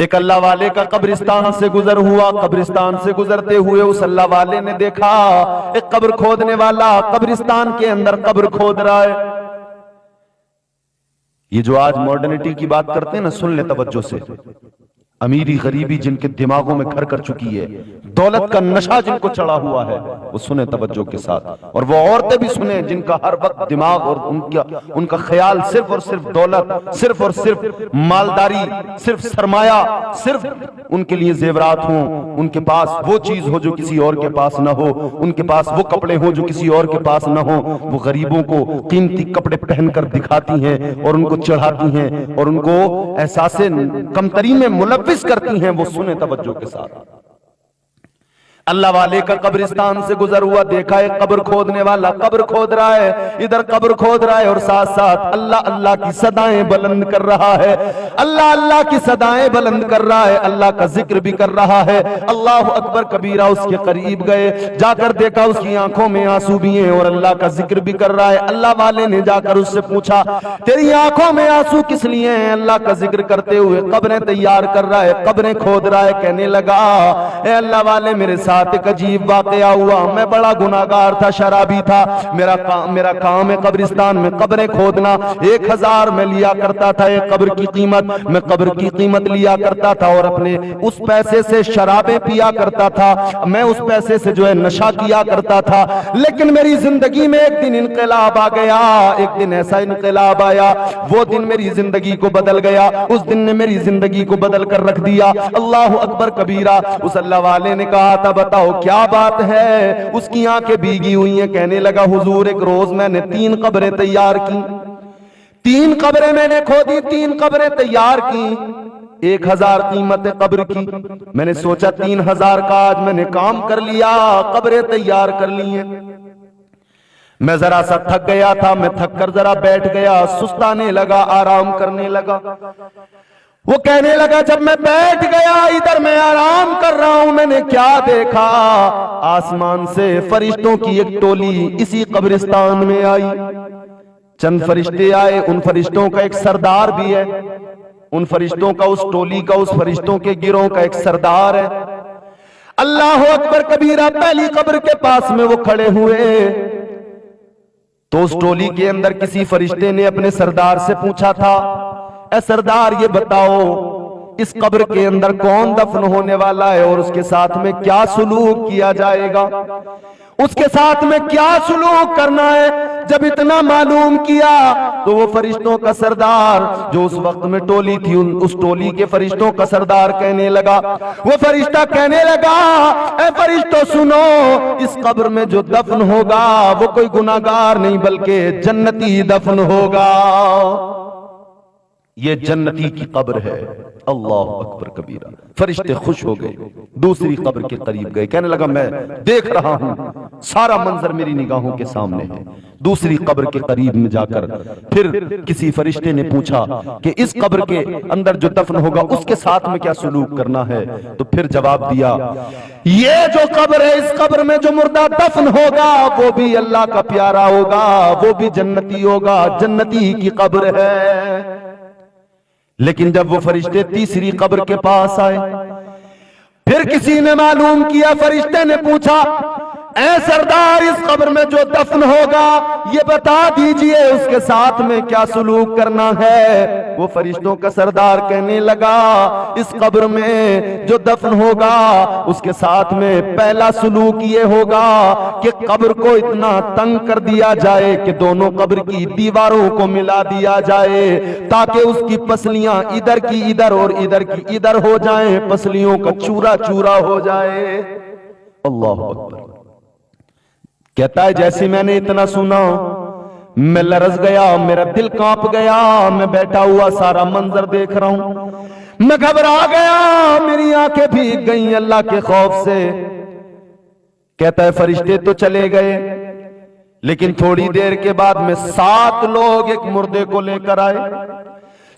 एक अल्लाह वाले का कब्रिस्तान से गुजर हुआ। कब्रिस्तान से गुजरते हुए उस अल्लाह वाले ने देखा एक कब्र खोदने वाला कब्रिस्तान के अंदर कब्र खोद रहा है। ये जो आज मॉडर्निटी की बात करते हैं ना, सुन ले तवज्जो से। अमीरी गरीबी जिनके दिमागों में घर कर चुकी है, दौलत का नशा जिनको चढ़ा हुआ है, वो सुने तवज्जो के साथ। और वो औरतें भी सुने जिनका हर वक्त दिमाग और उनका ख्याल सिर्फ और सिर्फ दौलत, सिर्फ और सिर्फ मालदारी, सिर्फ सरमाया, सिर्फ उनके लिए जेवरात हो, उनके पास वो चीज हो जो किसी और के पास ना हो, उनके पास वो कपड़े हो जो किसी और के पास ना हो। वो गरीबों को कीमती कपड़े पहनकर दिखाती हैं और उनको चढ़ाती हैं और उनको एहसासे कमतरी में मुलव्विस करती हैं। वो सुने तवज्जो के साथ। अल्लाह वाले का कब्रिस्तान से गुजर हुआ, देखा एक कब्र खोदने वाला कब्र खोद रहा है, इधर कब्र खोद रहा है और साथ साथ अल्लाह अल्लाह की सदाएं बुलंद कर रहा है। अल्लाह अल्लाह की सदाएं बुलंद कर रहा है, अल्लाह का जिक्र भी कर रहा है। अल्लाह अकबर कबीरा। उसके करीब गए, जाकर देखा उसकी आंखों में आंसू भी हैं और अल्लाह का जिक्र भी कर रहा है। अल्लाह वाले ने जाकर उससे पूछा, तेरी आंखों में आंसू किस लिए हैं? अल्लाह का जिक्र करते हुए कब्रें तैयार कर रहा है, कब्रें खोद रहा है। कहने लगा, ए अल्लाह वाले, मेरे साथ एक अजीब वाकया हुआ। मैं बड़ा गुनाहगार था, शराबी था। मेरा काम है कब्रिस्तान में कब्रें खोदना। 1000 में लिया करता था एक कब्र की कीमत। मैं कब्र की कीमत लिया करता था और अपने उस पैसे से शराबें पिया करता था। मैं उस पैसे से जो है नशा किया करता था। लेकिन मेरी जिंदगी में एक दिन इनकलाब आ गया। एक दिन ऐसा इनकलाब आया, वो दिन मेरी जिंदगी को बदल गया। उस दिन ने मेरी जिंदगी को बदल कर रख दिया। अल्लाह अकबर कबीरा। उस अल्लाह वाले ने कहा था, बताओ क्या बात है? उसकी आंखें भीगी हुई हैं। कहने लगा, हुजूर, एक रोज मैंने 3 कब्रें तैयार की, 3 कब्रें मैंने खोदी, 3 कब्रें तैयार की। 1000 कीमत कब्र की। मैंने सोचा 3000 का आज मैंने काम कर लिया, कब्रें तैयार कर ली हैं। मैं जरा सा थक गया था, मैं थक कर जरा बैठ गया, सुस्ताने लगा, आराम करने लगा। वो कहने लगा, जब मैं बैठ गया, इधर मैं आराम कर रहा हूं, मैंने क्या देखा? आसमान से फरिश्तों की एक टोली इसी कब्रिस्तान में आई। चंद फरिश्ते आए, उन फरिश्तों का एक सरदार भी है। उन फरिश्तों का, उस टोली का, उस फरिश्तों के गिरोह का एक सरदार है। अल्लाह अकबर कबीरा। पहली कब्र के पास में वो खड़े हुए तो उस टोली के अंदर किसी फरिश्ते ने अपने सरदार से पूछा था, ए सरदार, ये बताओ इस कब्र के अंदर कौन दफन होने वाला है और उसके साथ में क्या सुलूक किया जाएगा? उसके साथ में क्या सुलूक करना है? जब इतना मालूम किया तो वो फरिश्तों का सरदार जो उस वक्त में टोली थी, उस टोली के फरिश्तों का सरदार कहने लगा, वो फरिश्ता कहने लगा, ए फरिश्तों सुनो, इस कब्र में जो दफन होगा वो कोई गुनाहगार नहीं बल्कि जन्नती दफन होगा। ये जन्नती की कब्र है। अल्लाह अकबर कबीरा। फरिश्ते खुश हो गए, दूसरी कब्र के करीब गए। कहने लगा, मैं देख रहा हूं, सारा मंजर मेरी निगाहों के सामने है। दूसरी कब्र के करीब में जाकर फिर किसी फरिश्ते ने पूछा कि इस कब्र के अंदर जो दफन होगा उसके साथ में क्या सुलूक करना है? तो फिर जवाब दिया, ये जो कब्र है, इस कब्र में जो मुर्दा दफन होगा वो भी अल्लाह का प्यारा होगा, वो भी जन्नती होगा, जन्नती की कब्र है। लेकिन जब वो फरिश्ते तीसरी कब्र के पास आए, फिर किसी ने मालूम किया, फरिश्ते ने पूछा, ऐ सरदार, इस कब्र में जो दफन होगा ये बता दीजिए उसके साथ में क्या सुलूक करना है? वो फरिश्तों का सरदार कहने लगा, इस कब्र में जो दफन होगा उसके साथ में पहला सुलूक ये होगा कि कब्र को इतना तंग कर दिया जाए कि दोनों कब्र की दीवारों को मिला दिया जाए ताकि उसकी पसलियां इधर की इधर और इधर की इधर हो जाएं, पसलियों का चूरा चूरा हो जाए। अल्लाह अकबर। कहता है, जैसे मैंने इतना सुना मैं लरज गया, मेरा दिल कांप गया। मैं बैठा हुआ सारा मंजर देख रहा हूं, मैं घबरा गया, मेरी आंखें भीग गई अल्लाह के खौफ से। कहता है, फरिश्ते तो चले गए, लेकिन थोड़ी देर के बाद में 7 लोग एक मुर्दे को लेकर आए।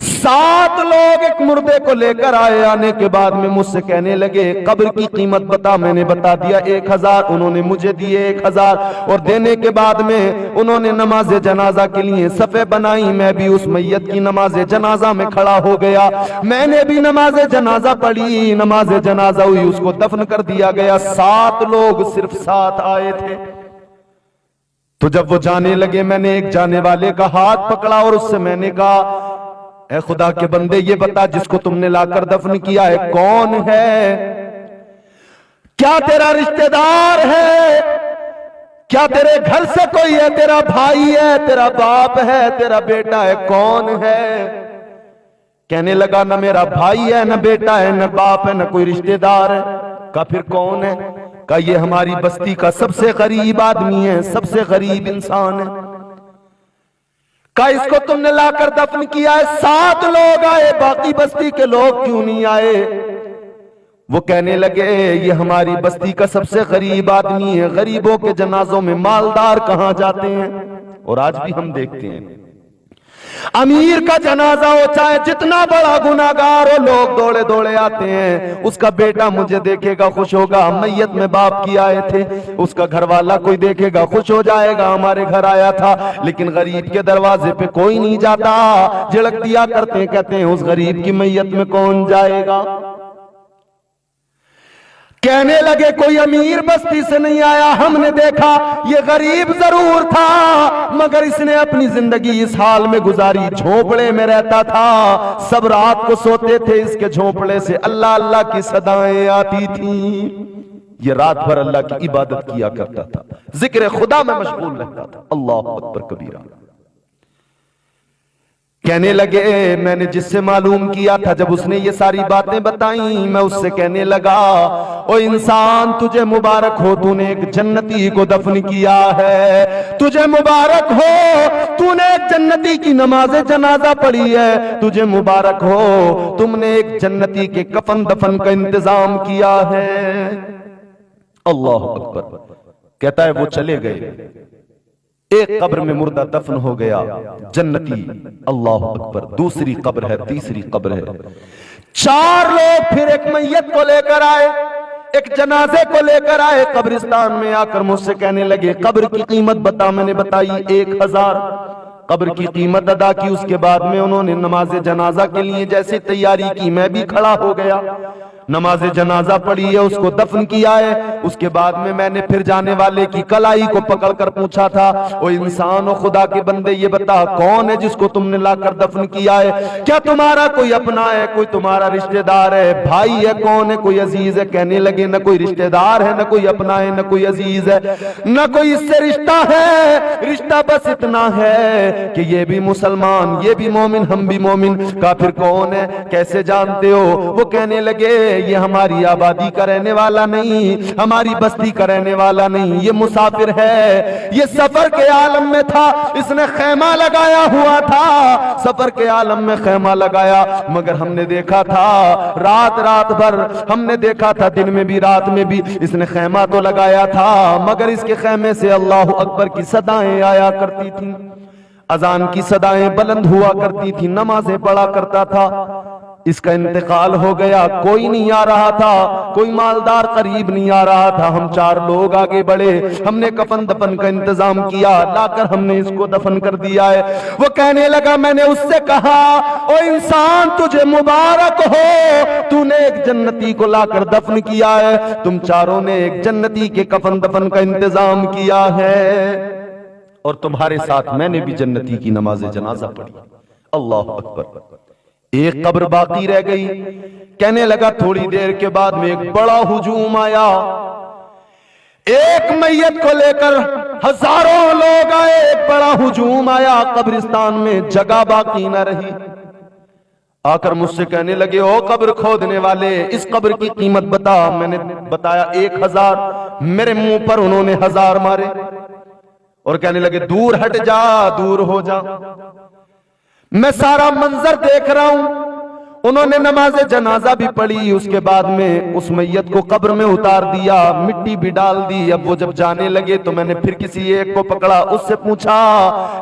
7 लोग एक मुर्दे को लेकर आए। आने के बाद में मुझसे कहने लगे कब्र की कीमत बता। मैंने बता दिया 1000। उन्होंने मुझे दिए 1000 और देने के बाद में उन्होंने नमाज जनाजा के लिए सफ़े बनाई। मैं भी उस मैयत की नमाज जनाजा में खड़ा हो गया। मैंने भी नमाज जनाजा पढ़ी, नमाज जनाजा हुई, उसको दफन कर दिया गया। 7 लोग सिर्फ 7 आए थे। तो जब वो जाने लगे, मैंने एक जाने वाले का हाथ पकड़ा और उससे मैंने कहा, ऐ खुदा के बंदे ये बता जिसको तुमने लाकर दफन किया है कौन है? क्या तेरा रिश्तेदार है? क्या तेरे घर से कोई है? तेरा भाई है, तेरा बाप है, तेरा बेटा है, कौन है? कहने लगा न मेरा भाई है, न बेटा है, न बाप है, न कोई रिश्तेदार है। कहा फिर कौन है? कहा ये हमारी बस्ती का सबसे गरीब आदमी है, सबसे गरीब इंसान है। कहा इसको तुमने लाकर दफन किया है, 7 लोग आए, बाकी बस्ती के लोग क्यों नहीं आए? वो कहने लगे ये हमारी बस्ती का सबसे गरीब आदमी है, गरीबों के जनाजों में मालदार कहां जाते हैं? और आज भी हम देखते हैं अमीर का जनाजा हो, चाहे जितना बड़ा गुनाहगार हो, लोग दौड़े दौड़े आते हैं। उसका बेटा मुझे देखेगा खुश होगा, मैयत में बाप की आए थे, उसका घर वाला कोई देखेगा खुश हो जाएगा, हमारे घर आया था। लेकिन गरीब के दरवाजे पे कोई नहीं जाता, झिड़क दिया करते, कहते हैं उस गरीब की मैयत में कौन जाएगा? कहने लगे कोई अमीर बस्ती से नहीं आया, हमने देखा ये गरीब जरूर था मगर इसने अपनी जिंदगी इस हाल में गुजारी, झोपड़े में रहता था, सब रात को सोते थे, इसके झोपड़े से अल्लाह अल्लाह की सदाएं आती थी। ये रात भर अल्लाह की इबादत किया करता था, जिक्र खुदा में मशगूल रहता था। अल्लाह अकबर कबीरा। कहने लगे मैंने जिससे मालूम किया था, जब उसने ये सारी बातें बताई, मैं उससे कहने लगा ओ इंसान तुझे मुबारक हो, तूने एक जन्नती को दफन किया है, तुझे मुबारक हो तूने एक जन्नती की नमाज जनाजा पढ़ी है, तुझे मुबारक हो तुमने एक जन्नती के कफन दफन का इंतजाम किया है। अल्लाह अकबर। कहता है वो चले गए, एक कब्र में मुर्दा दफन हो गया जन्नती, अल्लाह अकबर। दूसरी कब्र है, तीसरी कब्र है। 4 लोग फिर एक मैयत को लेकर आए, एक जनाजे को लेकर आए कब्रिस्तान में। आकर मुझसे कहने लगे कब्र की कीमत बता। मैंने बताई 1000। कब्र की कीमत अदा की। उसके बाद में उन्होंने नमाज जनाजा के लिए जैसे तैयारी की, मैं भी खड़ा हो गया, नमाज जनाजा पढ़ी है, उसको दफन किया है। उसके बाद में मैंने फिर जाने वाले की कलाई को पकड़कर पूछा था, ओ इंसान, ओ खुदा के बंदे ये बता कौन है जिसको तुमने लाकर दफन किया है? क्या तुम्हारा कोई अपना है, कोई तुम्हारा रिश्तेदार है, भाई है, कौन है, कोई अजीज है? कहने लगे न कोई रिश्तेदार है, न कोई अपना है, न कोई अजीज है, न कोई इससे रिश्ता है, रिश्ता बस इतना है कि ये भी मुसलमान, ये भी मोमिन, हम भी मोमिन। का फिर कौन है, कैसे जानते हो? वो कहने लगे ये हमारी आबादी का रहने वाला नहीं, हमारी बस्ती का रहने वाला नहीं, ये मुसाफिर है, ये सफर के आलम में था, इसने खैमा लगाया हुआ था, सफर के आलम में खैमा लगाया। मगर हमने देखा था रात भर, हमने देखा था दिन में भी रात में भी, इसने खैमा तो लगाया था मगर इसके खैमे से अल्लाह अकबर की सदाएं आया करती थी, अजान की सदाएं बुलंद हुआ करती थी, नमाजें पढ़ा करता था। इसका इंतकाल हो गया, कोई नहीं आ रहा था, कोई मालदार करीब नहीं आ रहा था। हम 4 लोग आगे बढ़े, हमने कफन दफन का इंतजाम किया, लाकर हमने इसको दफन कर दिया है। वो कहने लगा, मैंने उससे कहा ओ इंसान तुझे मुबारक हो, तूने एक जन्नती को लाकर दफन किया है, तुम चारों ने एक जन्नती के कफन दफन का इंतजाम किया है और तुम्हारे साथ मैंने भी जन्नती की नमाज जनाजा पढ़ी। अल्लाह अकबर। एक कब्र बाकी रह गई। कहने लगा थोड़ी देर के बाद में एक बड़ा हुजूम आया, एक मैयत को लेकर हजारों लोग आए, एक बड़ा हुजूम आया, कब्रिस्तान में जगह बाकी न रही। आकर मुझसे कहने लगे ओ कब्र खोदने वाले, इस कब्र की कीमत बता। मैंने बताया 1000। मेरे मुंह पर उन्होंने 1000 मारे और कहने लगे दूर हट जा, दूर हो जा। मैं सारा मंजर देख रहा हूं, उन्होंने नमाज जनाजा भी पढ़ी, उसके बाद में उस मैयत को कब्र में उतार दिया, मिट्टी भी डाल दी। अब वो जब जाने लगे तो मैंने फिर किसी एक को पकड़ा, उससे पूछा,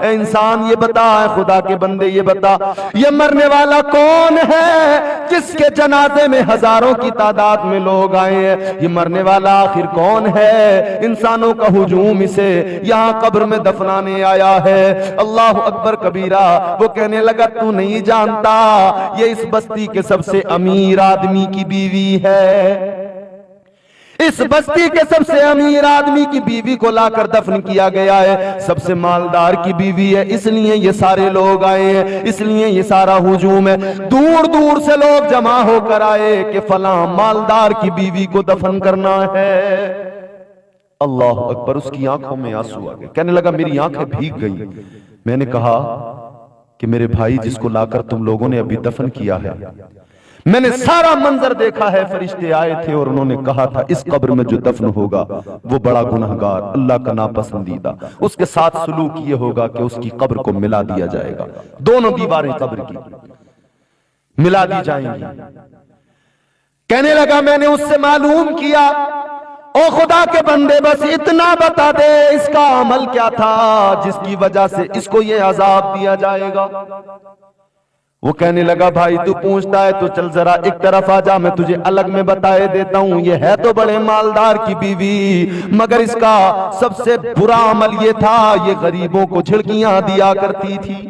ए इंसान ये बता, खुदा के बंदे ये बता, ये मरने वाला कौन है जिसके जनाजे में हजारों की तादाद में लोग आए हैं? ये मरने वाला आखिर कौन है? इंसानों का हुजूम इसे यहाँ कब्र में दफनाने आया है। अल्लाह अकबर कबीरा। वो कहने लगा, तू नहीं जानता, ये इस बस्ती के सबसे अमीर आदमी की बीवी है। इस बस्ती के सबसे अमीर आदमी की बीवी को लाकर दफन किया गया है। सबसे मालदार की बीवी है, इसलिए ये सारे लोग आए हैं, इसलिए ये सारा हुजूम है। दूर दूर से लोग जमा होकर आए कि फलां मालदार की बीवी को दफन करना है। अल्लाह अकबर। उसकी आंखों में आंसू आ गए, कहने लगा, मेरी आंखें भीग गई। मैंने कहा कि मेरे भाई, जिसको लाकर तुम लोगों ने अभी दफन किया है, मैंने सारा मंजर देखा है। फरिश्ते आए थे और उन्होंने कहा था, इस कब्र में जो दफन होगा वो बड़ा गुनहगार, अल्लाह का नापसंदीदा, उसके साथ सलूक ये होगा कि उसकी कब्र को मिला दिया जाएगा। दोनों दीवारें कब्र की मिला दी जाएंगी। कहने लगा, मैंने उससे मालूम किया, ओ खुदा के बंदे, बस इतना बता दे, इसका अमल क्या था जिसकी वजह से इसको ये अजाब दिया जाएगा। वो कहने लगा, भाई तू पूछता है तो चल जरा एक तरफ आ जा, मैं तुझे अलग में बताए देता हूं। ये है तो बड़े मालदार की बीवी, मगर इसका सबसे बुरा अमल ये था, ये गरीबों को झिड़कियां दिया करती थी,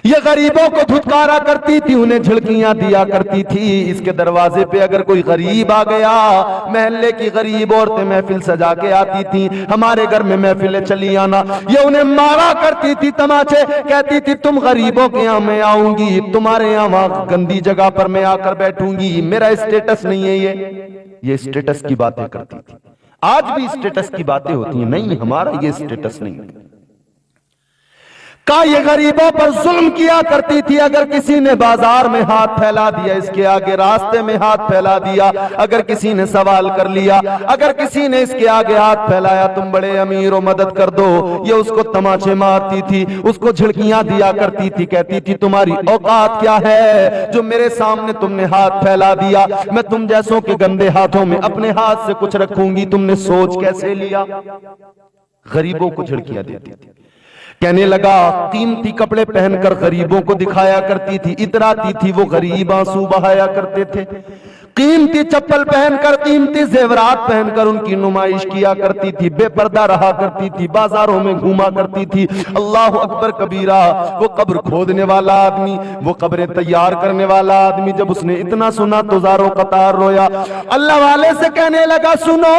ये गरीबों को धुतकारा करती थी, उन्हें झिड़कियां दिया करती थी। इसके दरवाजे पे अगर कोई गरीब आ गया, महल्ले की गरीब औरतें महफिल सजा के आती थी, हमारे घर में महफिलें चली आना, ये उन्हें मारा करती थी तमाचे, कहती थी तुम गरीबों के यहाँ मैं आऊंगी, तुम्हारे यहाँ वहां गंदी जगह पर मैं आकर बैठूंगी, मेरा स्टेटस नहीं है। ये स्टेटस की बातें करती थी। आज भी स्टेटस की बातें होती हैं, नहीं हमारा ये स्टेटस नहीं है। का ये गरीबों पर जुल्म किया करती थी। अगर किसी ने बाजार में हाथ फैला दिया, इसके आगे रास्ते में हाथ फैला दिया, अगर किसी ने सवाल कर लिया, अगर किसी ने इसके आगे हाथ फैलाया, तुम बड़े अमीर हो मदद कर दो, ये उसको तमाचे मारती थी, उसको झिड़कियां दिया करती थी, कहती थी तुम्हारी औकात क्या है जो मेरे सामने तुमने हाथ फैला दिया, मैं तुम जैसों के गंदे हाथों में अपने हाथ से कुछ रखूंगी, तुमने सोच कैसे लिया। गरीबों को झिड़कियां देती थी। कहने लगा, कीमती कपड़े पहनकर गरीबों को दिखाया करती थी, इतराती थी, वो गरीब आंसू बहाया करते थे। कीमती चप्पल पहनकर, कीमती जेवरात पहनकर उनकी नुमाइश किया करती थी, बेपर्दा रहा करती थी, बाजारों में घूमा करती थी। अल्लाह अकबर कबीरा। वो कब्र खोदने वाला आदमी, वो कब्रें तैयार करने वाला आदमी, जब उसने इतना सुना तो ज़ारो कतार रोया। अल्लाह वाले से कहने लगा, सुनो,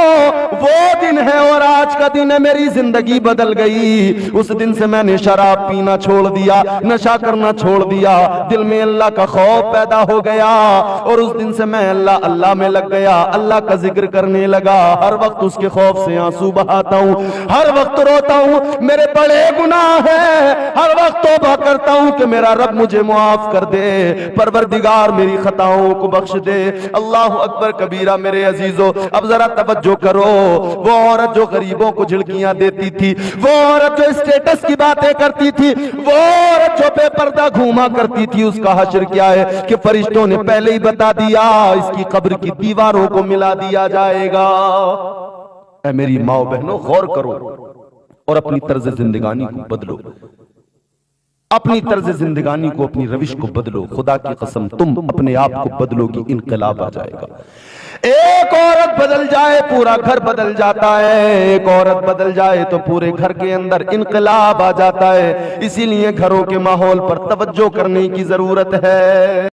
वो दिन है और आज का दिन है, मेरी जिंदगी बदल गई। उस दिन से मैंने शराब पीना छोड़ दिया, नशा करना छोड़ दिया, दिल में अल्लाह का खौफ पैदा हो गया और उस दिन से मैं अल्लाह में लग गया, अल्लाह का जिक्र करने लगा। हर वक्त उसके खौफ से आंसू बहाता हूं, हर वक्त रोता हूं, मेरे बड़े गुनाह हैं, हर वक्त तौबा करता हूं कि मेरा रब मुझे मुआफ कर दे, परवरदिगार मेरी खताओं को बख्श दे। अल्लाह अकबर कबीरा। मेरे अजीजों, अब जरा तवज्जो करो, वो औरत जो गरीबों को झिड़कियां देती थी, वो औरत जो स्टेटस की बातें करती थी, वो औरत जो बेपर्दा घूमा करती थी, उसका हश्र क्या है कि फरिश्तों ने पहले ही बता दिया, इसकी कब्र की दीवारों को मिला दिया जाएगा। ऐ मेरी माओ बहनों, गौर करो और अपनी तर्ज जिंदगानी को बदलो, अपनी तर्ज जिंदगानी को, अपनी रविश को बदलो। खुदा की कसम, तुम अपने आप को बदलोगी, इनकलाब आ जाएगा। एक औरत बदल जाए पूरा घर बदल जाता है, एक औरत बदल जाए तो पूरे घर के अंदर इनकलाब आ जाता है। इसीलिए घरों के माहौल पर तवज्जो करने की जरूरत है।